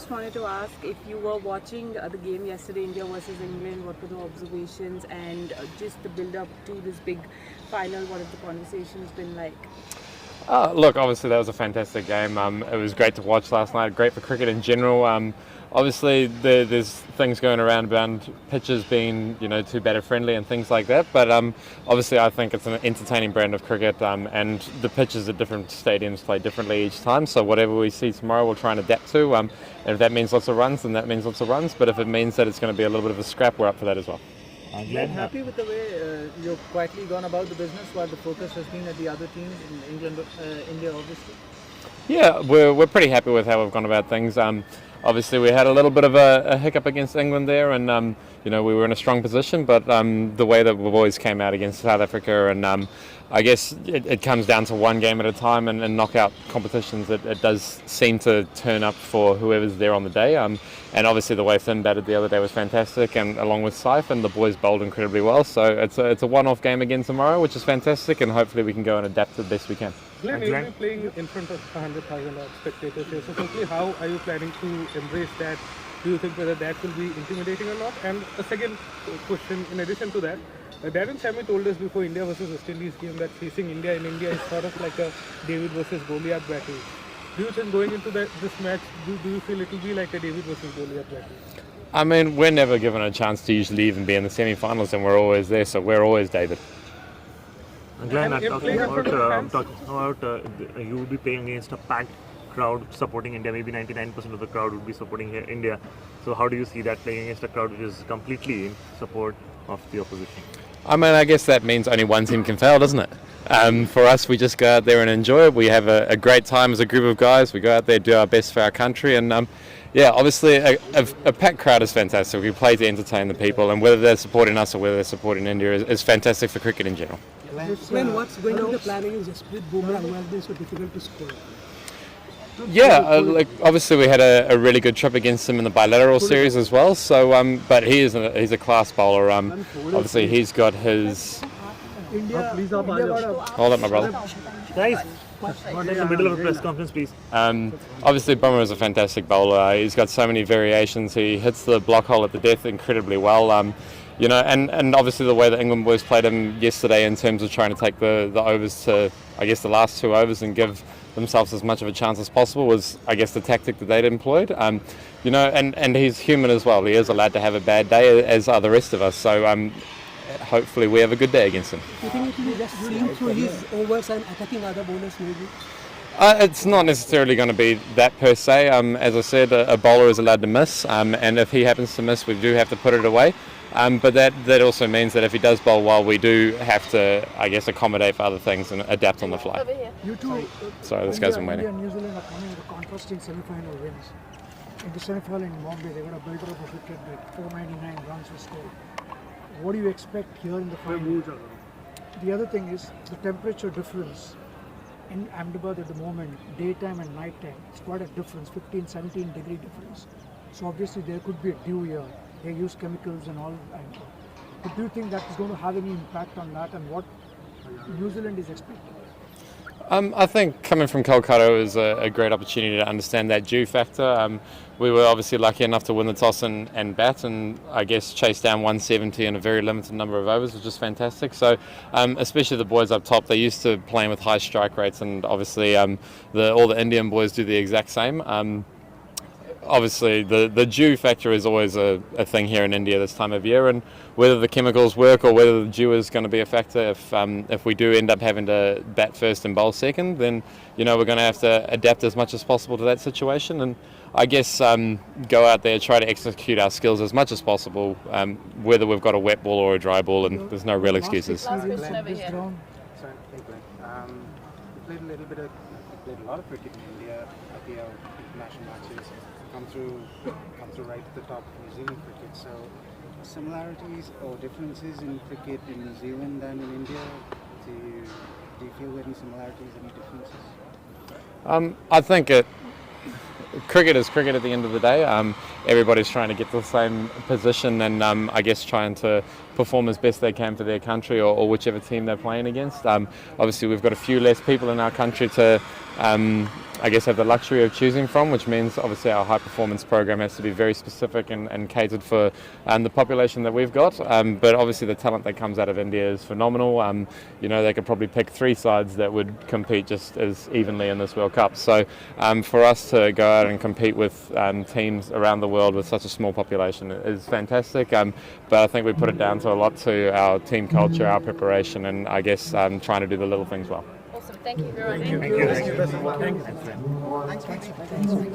just wanted to ask if you were watching the game yesterday, India versus England, what were the observations and just the build-up to this big final, what have the conversations been like? Look, obviously that was a fantastic game. It was great to watch last night, great for cricket in general. Obviously there's things going around about pitches being, too batter friendly and things like that, but obviously I think it's an entertaining brand of cricket, and the pitches at different stadiums play differently each time, so whatever we see tomorrow we'll try and adapt to. And if that means lots of runs, then that means lots of runs, but if it means that it's going to be a little bit of a scrap, we're up for that as well. Glenn, happy with the way you've quietly gone about the business while the focus has been at the other teams in England, India obviously? Yeah, we're pretty happy with how we've gone about things. Obviously, we had a little bit of a hiccup against England there, and we were in a strong position. But the way that the boys came out against South Africa, and I guess it comes down to one game at a time, and knockout competitions, it does seem to turn up for whoever's there on the day. And obviously, the way Finn batted the other day was fantastic, and along with Saif, and the boys bowled incredibly well. So it's a one-off game again tomorrow, which is fantastic, and hopefully we can go and adapt the best we can. Glenn, you'll be playing in front of 100,000 spectators here. So firstly, how are you planning to embrace that? Do you think whether that will be intimidating or not? And a second question, in addition to that, Darren Sammy told us before India versus West Indies game that facing India in India is sort of like a David versus Goliath battle. Do you think going into this match, do you feel it will be like a David versus Goliath battle? I mean, we're never given a chance to usually even be in the semi-finals, and we're always there, so we're always David. Glenn, talking about you will be playing against a packed crowd supporting India. Maybe 99% of the crowd would be supporting India. So how do you see that playing against a crowd which is completely in support of the opposition? I mean, I guess that means only one team can fail, doesn't it? For us, we just go out there and enjoy it. We have a great time as a group of guys. We go out there, do our best for our country, and obviously a packed crowd is fantastic. We play to entertain the people, and whether they're supporting us or whether they're supporting India is fantastic for cricket in general. Glenn, what's going to be the planning in Jasprit Bumrah, who has been so difficult to score? Yeah, obviously we had a really good trip against him in the bilateral series as well. So, but he's a class bowler. Obviously he's got his. Hold up, my brother. Guys, in the middle of a press conference, please. Obviously Bumrah is a fantastic bowler. He's got so many variations. He hits the block hole at the death incredibly well. And obviously the way that England boys played him yesterday in terms of trying to take the overs to, I guess, the last 2 overs and give themselves as much of a chance as possible was, I guess, the tactic that they'd employed. And he's human as well. He is allowed to have a bad day, as are the rest of us. So hopefully we have a good day against him. Do you think it will be just seeing through his overs and attacking other bowlers maybe? It's not necessarily going to be that per se. As I said, a bowler is allowed to miss, and if he happens to miss, we do have to put it away. But that also means that if he does bowl well, we do have to, I guess, accommodate for other things and adapt on the fly. You two, Sorry, this guy's been waiting. India and New Zealand are coming with contrasting semi-final wins. In the semi-final in Bombay, they got a builder of a wicket that 499 runs were scored. What do you expect here in the final? The other thing is the temperature difference in Ahmedabad at the moment, daytime and nighttime, it's quite a difference, 15-17 degree difference. So obviously there could be a dew here. They use chemicals and all. But do you think that is going to have any impact on that, and what New Zealand is expecting? I think coming from Kolkata was a great opportunity to understand that dew factor. We were obviously lucky enough to win the toss and bat, and I guess chase down 170 in a very limited number of overs, which is fantastic. So especially the boys up top, they're used to playing with high strike rates, and obviously all the Indian boys do the exact same. Obviously, the dew factor is always a thing here in India this time of year, and whether the chemicals work or whether the dew is going to be a factor, if we do end up having to bat first and bowl second, then we're going to have to adapt as much as possible to that situation, and I guess go out there, try to execute our skills as much as possible, whether we've got a wet ball or a dry ball, and there's no real excuses. Sorry, hey Glenn. You played a lot of cricket in India, IPL, international matches. Come through right at the top of New Zealand cricket. So, similarities or differences in cricket in New Zealand and in India? Do you feel any similarities, any differences? I think cricket is cricket at the end of the day. Everybody's trying to get to the same position, and I guess trying to perform as best they can for their country or whichever team they're playing against. Obviously, we've got a few less people in our country to I guess have the luxury of choosing from, which means obviously our high performance program has to be very specific and catered for the population that we've got. But obviously the talent that comes out of India is phenomenal. They could probably pick 3 sides that would compete just as evenly in this World Cup. So for us to go out and compete with teams around the world with such a small population is fantastic. But I think we put it down to a lot to our team culture, our preparation, and I guess trying to do the little things well. Awesome. Thank you very much. Thank you. Thank you.